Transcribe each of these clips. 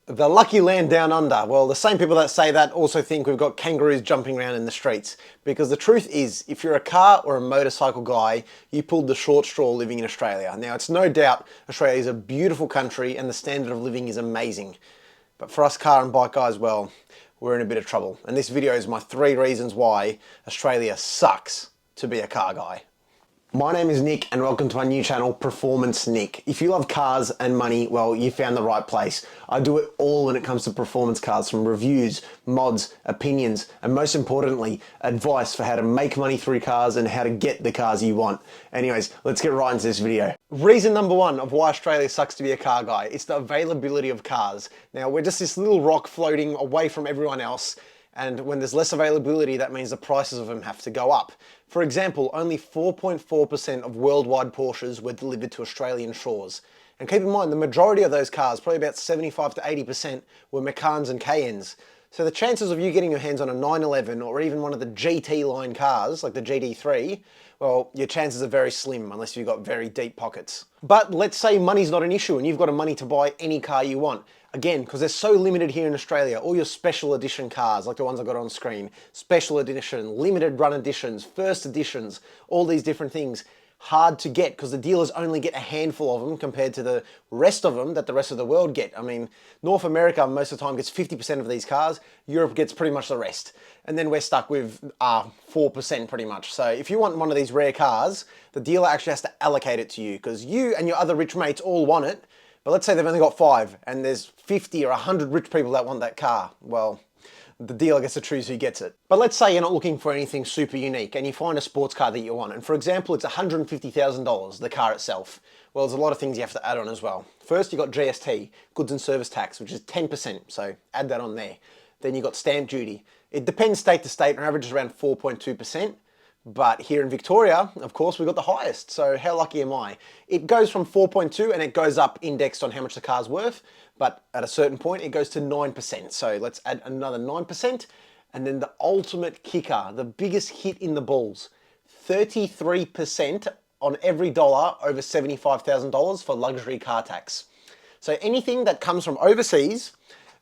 The lucky land down under. Well, the same people that say that also think we've got kangaroos jumping around in the streets. Because the truth is, if you're a car or a motorcycle guy, you pulled the short straw living in Australia. Now, it's no doubt Australia is a beautiful country and the standard of living is amazing. But for us car and bike guys, well, we're in a bit of trouble. And this video is my 3 reasons why Australia sucks to be a car guy. My name is Nick and welcome to my new channel, Performance Nick. If you love cars and money, well, you found the right place. I do it all when it comes to performance cars, from reviews, mods, opinions, and most importantly, advice for how to make money through cars and how to get the cars you want. Anyways, let's get right into this video. Reason number 1 of why Australia sucks to be a car guy, it's the availability of cars. Now, we're just this little rock floating away from everyone else. And when there's less availability, that means the prices of them have to go up. For example, only 4.4% of worldwide Porsches were delivered to Australian shores. And keep in mind, the majority of those cars, probably about 75 to 80%, were Macans and Cayennes. So the chances of you getting your hands on a 911 or even one of the GT line cars, like the GT3, well, your chances are very slim unless you've got very deep pockets. But let's say money's not an issue and you've got the money to buy any car you want. Again, because they're so limited here in Australia, all your special edition cars, like the ones I got on screen, special edition, limited run editions, first editions, all these different things, hard to get because the dealers only get a handful of them compared to the rest of them that the rest of the world get. I mean, North America most of the time gets 50% of these cars, Europe gets pretty much the rest. And then we're stuck with 4% pretty much. So if you want one of these rare cars, the dealer actually has to allocate it to you because you and your other rich mates all want it. But let's say they've only got 5 and there's 50 or 100 rich people that want that car. Well, the dealer gets to choose who gets it. But let's say you're not looking for anything super unique and you find a sports car that you want. And for example, it's $150,000, the car itself. Well, there's a lot of things you have to add on as well. First, you got GST, goods and service tax, which is 10%. So add that on there. Then you got stamp duty. It depends state to state, on average is around 4.2%. But here in Victoria, of course, we got the highest. So how lucky am I? It goes from 4.2 and it goes up indexed on how much the car's worth. But at a certain point, it goes to 9%. So let's add another 9%. And then the ultimate kicker, the biggest hit in the balls, 33% on every dollar over $75,000 for luxury car tax. So anything that comes from overseas,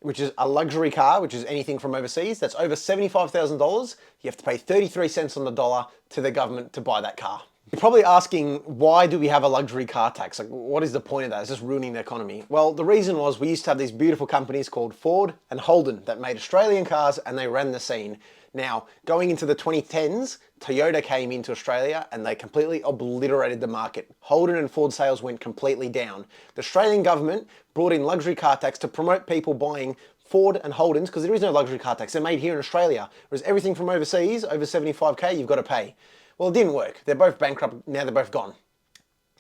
which is a luxury car, which is anything from overseas, that's over $75,000, you have to pay 33 cents on the dollar to the government to buy that car. You're probably asking, why do we have a luxury car tax? Like, what is the point of that? It's just ruining the economy. Well, the reason was we used to have these beautiful companies called Ford and Holden that made Australian cars and they ran the scene. Now, going into the 2010s, Toyota came into Australia and they completely obliterated the market. Holden and Ford sales went completely down. The Australian government brought in luxury car tax to promote people buying Ford and Holdens because there is no luxury car tax. They're made here in Australia. Whereas everything from overseas, over 75K, you've got to pay. Well, it didn't work. They're both bankrupt. Now they're both gone.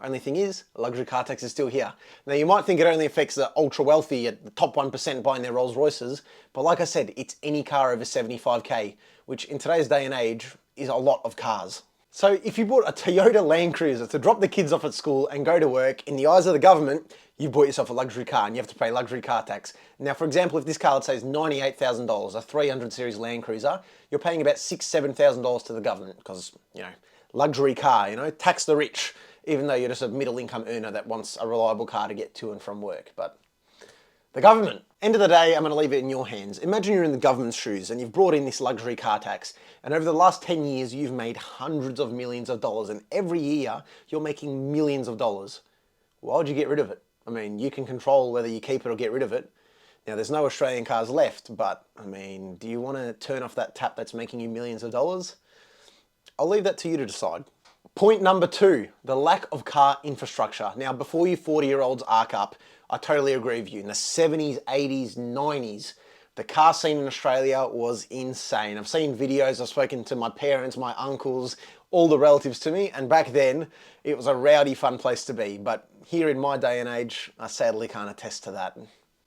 Only thing is, luxury car tax is still here. Now you might think it only affects the ultra wealthy at the top 1% buying their Rolls Royces, but like I said, it's any car over 75K, which in today's day and age is a lot of cars. So if you bought a Toyota Land Cruiser to drop the kids off at school and go to work, in the eyes of the government, you bought yourself a luxury car and you have to pay luxury car tax. Now, for example, if this car, let's say, is $98,000, a 300 series Land Cruiser, you're paying about $6,000, $7,000 to the government because, you know, luxury car, you know, tax the rich, even though you're just a middle income earner that wants a reliable car to get to and from work. But the government, end of the day, I'm going to leave it in your hands. Imagine you're in the government's shoes and you've brought in this luxury car tax. And over the last 10 years, you've made hundreds of millions of dollars. And every year, you're making millions of dollars. Why would you get rid of it? I mean, you can control whether you keep it or get rid of it. Now, there's no Australian cars left, but I mean, do you want to turn off that tap that's making you millions of dollars? I'll leave that to you to decide. Point number 2, the lack of car infrastructure. Now, before you 40-year-olds arc up, I totally agree with you. In the 70s, 80s, 90s, the car scene in Australia was insane. I've seen videos, I've spoken to my parents, my uncles, all the relatives to me, and back then, it was a rowdy, fun place to be. But here in my day and age, I sadly can't attest to that.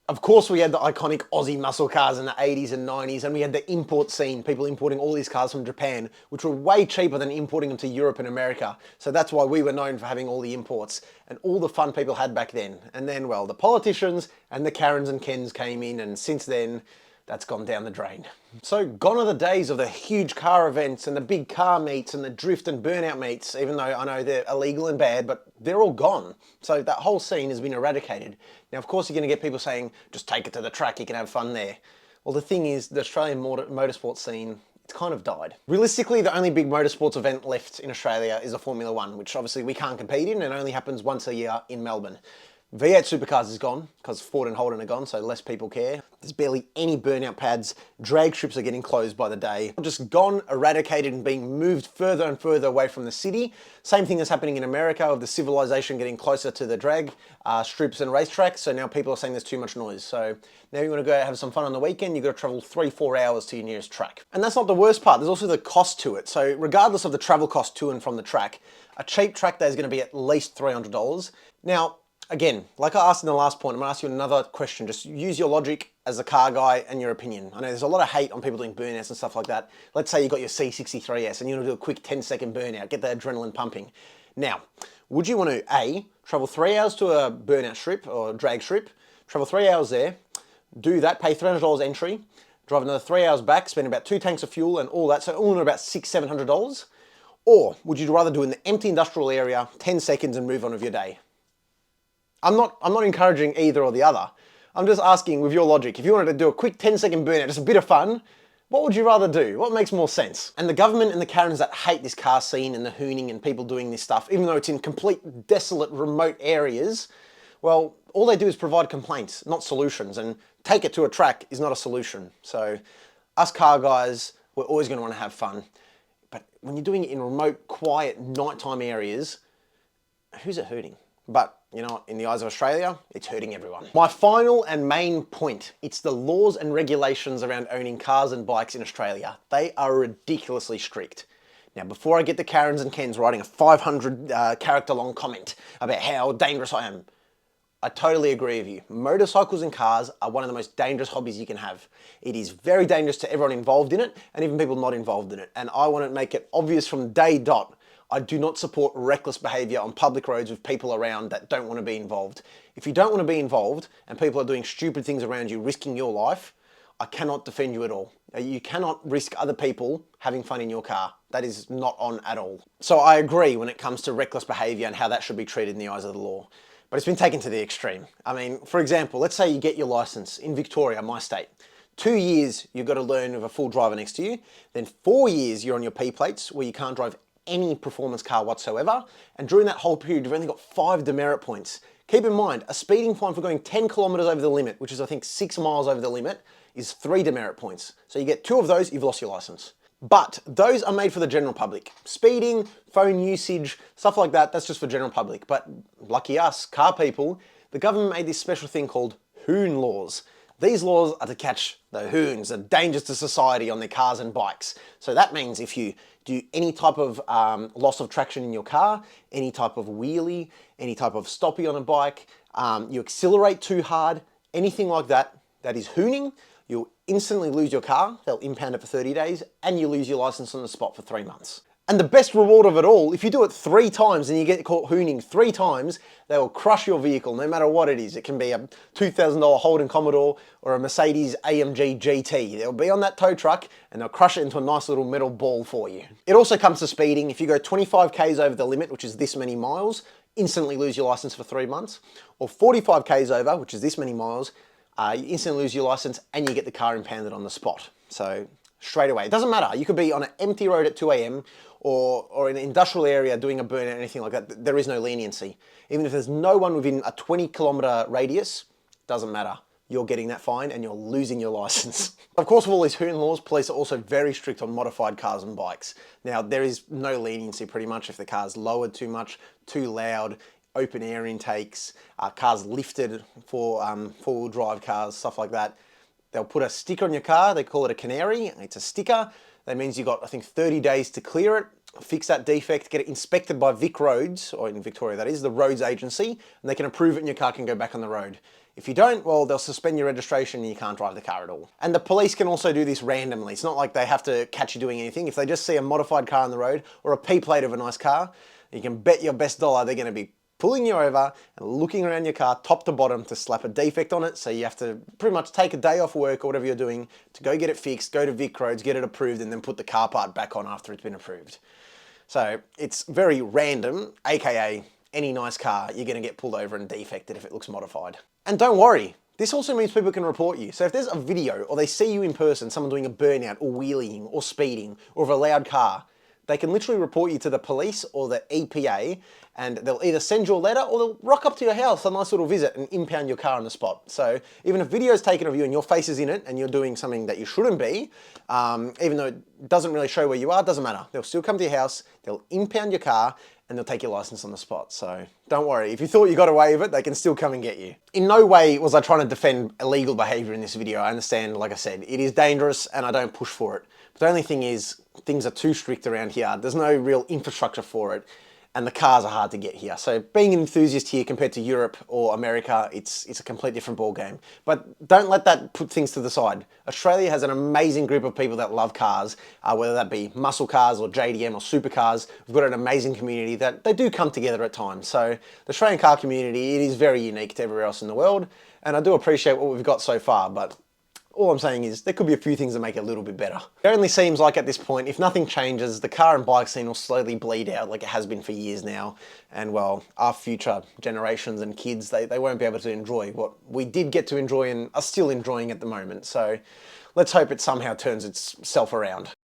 Of course, we had the iconic Aussie muscle cars in the 80s and 90s, and we had the import scene, people importing all these cars from Japan, which were way cheaper than importing them to Europe and America. So that's why we were known for having all the imports and all the fun people had back then. And then, well, the politicians and the Karens and Kens came in, and since then, that's gone down the drain. So gone are the days of the huge car events and the big car meets and the drift and burnout meets, even though I know they're illegal and bad, but they're all gone. So that whole scene has been eradicated. Now, of course, you're going to get people saying, just take it to the track, you can have fun there. Well, the thing is, the Australian motorsport scene, it's kind of died. Realistically, the only big motorsports event left in Australia is a Formula One, which obviously we can't compete in and only happens once a year in Melbourne. V8 supercars is gone because Ford and Holden are gone, so less people care. There's barely any burnout pads. Drag strips are getting closed by the day. Just gone, eradicated, and being moved further and further away from the city. Same thing is happening in America of the civilization getting closer to the drag strips and racetracks. So now people are saying there's too much noise. So now you want to go have some fun on the weekend, you've got to travel 3-4 hours to your nearest track. And that's not the worst part. There's also the cost to it. So regardless of the travel cost to and from the track, a cheap track day is going to be at least $300. Now, again, like I asked in the last point, I'm going to ask you another question. Just use your logic as a car guy and your opinion. I know there's a lot of hate on people doing burnouts and stuff like that. Let's say you got your C63S and you want to do a quick 10-second burnout, get the adrenaline pumping. Now, would you want to A, travel 3 hours to a burnout strip or drag strip, travel 3 hours there, do that, pay $300 entry, drive another 3 hours back, spend about 2 tanks of fuel and all that, so all in about $600-700? Or would you rather do in the empty industrial area, 10 seconds and move on with your day? I'm not encouraging either or the other. I'm just asking with your logic, if you wanted to do a quick 10-second burnout, just a bit of fun, what would you rather do? What makes more sense? And the government and the Karens that hate this car scene and the hooning and people doing this stuff, even though it's in complete desolate remote areas, well, all they do is provide complaints, not solutions. And take it to a track is not a solution. So us car guys, we're always going to want to have fun. But when you're doing it in remote, quiet, nighttime areas, who's it hurting? But you know what, in the eyes of Australia, it's hurting everyone. My final and main point, it's the laws and regulations around owning cars and bikes in Australia. They are ridiculously strict. Now, before I get the Karens and Kens writing a 500 character long comment about how dangerous I am, I totally agree with you. Motorcycles and cars are one of the most dangerous hobbies you can have. It is very dangerous to everyone involved in it and even people not involved in it. And I want to make it obvious from day dot, I do not support reckless behaviour on public roads with people around that don't want to be involved. If you don't want to be involved and people are doing stupid things around you, risking your life, I cannot defend you at all. You cannot risk other people having fun in your car. That is not on at all. So I agree when it comes to reckless behaviour and how that should be treated in the eyes of the law. But it's been taken to the extreme. I mean, for example, let's say you get your licence in Victoria, my state. 2 years you've got to learn with a full driver next to you. Then 4 years you're on your P plates where you can't drive any performance car whatsoever, and during that whole period you've only got 5 demerit points. Keep in mind, a speeding fine for going 10 kilometres over the limit, which is I think 6 miles over the limit, is 3 demerit points. So you get 2 of those, you've lost your licence. But those are made for the general public. Speeding, phone usage, stuff like that, that's just for general public. But lucky us, car people, the government made this special thing called hoon laws. These laws are to catch the hoons, the dangers to society on their cars and bikes. So that means if you do any type of loss of traction in your car, any type of wheelie, any type of stoppie on a bike, you accelerate too hard, anything like that, that is hooning, you'll instantly lose your car, they'll impound it for 30 days, and you lose your license on the spot for 3 months. And the best reward of it all, if you do it 3 times and you get caught hooning 3 times, they will crush your vehicle no matter what it is. It can be a $2,000 Holden Commodore or a Mercedes AMG GT. They'll be on that tow truck and they'll crush it into a nice little metal ball for you. It also comes to speeding. If you go 25 Ks over the limit, which is this many miles, instantly lose your license for 3 months. Or 45 Ks over, which is this many miles, you instantly lose your license and you get the car impounded on the spot. So straight away. It doesn't matter. You could be on an empty road at 2 AM or in an industrial area doing a burnout or anything like that. There is no leniency. Even if there's no one within a 20-kilometre radius, doesn't matter. You're getting that fine and you're losing your license. Of course, with all these hoon laws, police are also very strict on modified cars and bikes. Now, there is no leniency pretty much if the car's lowered too much, too loud, open air intakes, cars lifted for four-wheel drive cars, stuff like that. They'll put a sticker on your car, they call it a canary, it's a sticker. That means you've got, I think, 30 days to clear it, fix that defect, get it inspected by Vic Roads, or in Victoria that is, the roads agency, and they can approve it and your car can go back on the road. If you don't, well, they'll suspend your registration and you can't drive the car at all. And the police can also do this randomly. It's not like they have to catch you doing anything. If they just see a modified car on the road or a P plate of a nice car, you can bet your best dollar they're going to be pulling you over and looking around your car top to bottom to slap a defect on it. So you have to pretty much take a day off work or whatever you're doing to go get it fixed, go to Vic Roads, get it approved, and then put the car part back on after it's been approved. So it's very random, aka any nice car, you're going to get pulled over and defected if it looks modified. And don't worry, this also means people can report you. So if there's a video or they see you in person, someone doing a burnout or wheeling or speeding or of a loud car, they can literally report you to the police or the EPA, and they'll either send you a letter or they'll rock up to your house, a nice little visit, and impound your car on the spot. So even if video is taken of you and your face is in it and you're doing something that you shouldn't be, even though it doesn't really show where you are, doesn't matter. They'll still come to your house, they'll impound your car, and they'll take your license on the spot. So don't worry, if you thought you got away with it, they can still come and get you. In no way was I trying to defend illegal behavior in this video. I understand, like I said, it is dangerous and I don't push for it. But the only thing is, things are too strict around here. There's no real infrastructure for it, and the cars are hard to get here. So being an enthusiast here compared to Europe or America, it's a complete different ballgame. But don't let that put things to the side. Australia has an amazing group of people that love cars, whether that be muscle cars or JDM or supercars. We've got an amazing community that they do come together at times. So the Australian car community, it is very unique to everywhere else in the world, and I do appreciate what we've got so far, but all I'm saying is there could be a few things that make it a little bit better. It only seems like at this point, if nothing changes, the car and bike scene will slowly bleed out like it has been for years now. And well, our future generations and kids, they won't be able to enjoy what we did get to enjoy and are still enjoying at the moment. So let's hope it somehow turns itself around.